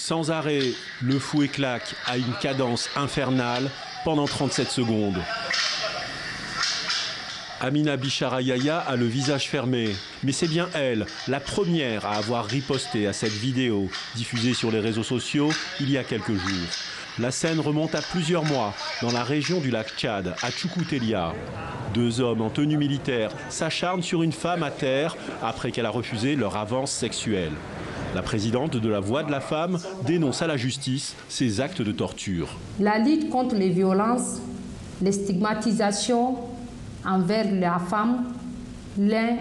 Sans arrêt, le fouet claque à une cadence infernale pendant 37 secondes. Amina Bicharayaya a le visage fermé, mais c'est bien elle, la première à avoir riposté à cette vidéo diffusée sur les réseaux sociaux il y a quelques jours. La scène remonte à plusieurs mois dans la région du lac Tchad, à Tchoukoutélya. 2 hommes en tenue militaire s'acharnent sur une femme à terre après qu'elle a refusé leur avance sexuelle. La présidente de la Voix de la femme dénonce à la justice ces actes de torture. La lutte contre les violences, les stigmatisations envers la femme,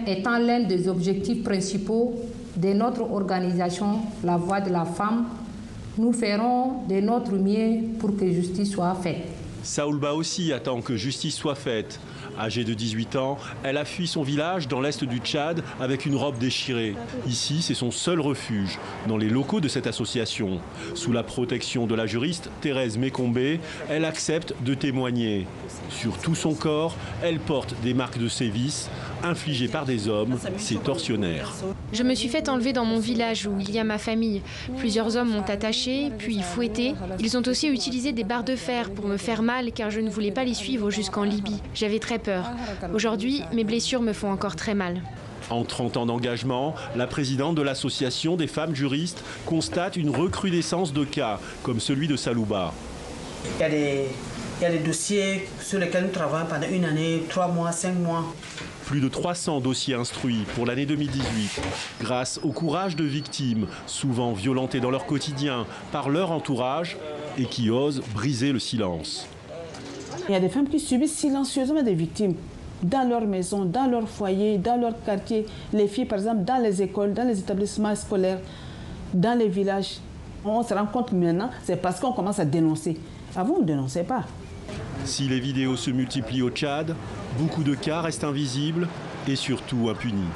étant l'un des objectifs principaux de notre organisation, la Voix de la femme, nous ferons de notre mieux pour que justice soit faite. Saoulba aussi attend que justice soit faite. Âgée de 18 ans, elle a fui son village dans l'est du Tchad avec une robe déchirée. Ici, c'est son seul refuge, dans les locaux de cette association. Sous la protection de la juriste Thérèse Mécombé, elle accepte de témoigner. Sur tout son corps, elle porte des marques de sévices infligées par des hommes, ces tortionnaires. Je me suis fait enlever dans mon village où il y a ma famille. Plusieurs hommes m'ont attachée, puis fouettée. Ils ont aussi utilisé des barres de fer pour me faire mal car je ne voulais pas les suivre jusqu'en Libye. J'avais très peur. Aujourd'hui, mes blessures me font encore très mal. En 30 ans d'engagement, la présidente de l'association des femmes juristes constate une recrudescence de cas, comme celui de Salouba. Il y a des dossiers sur lesquels nous travaillons pendant une année, 3 mois, 5 mois. Plus de 300 dossiers instruits pour l'année 2018, grâce au courage de victimes, souvent violentées dans leur quotidien par leur entourage et qui osent briser le silence. Il y a des femmes qui subissent silencieusement des victimes dans leur maison, dans leur foyer, dans leur quartier. Les filles, par exemple, dans les écoles, dans les établissements scolaires, dans les villages. On se rend compte maintenant, c'est parce qu'on commence à dénoncer. Avant, on ne dénonçait pas. Si les vidéos se multiplient au Tchad, beaucoup de cas restent invisibles et surtout impunis.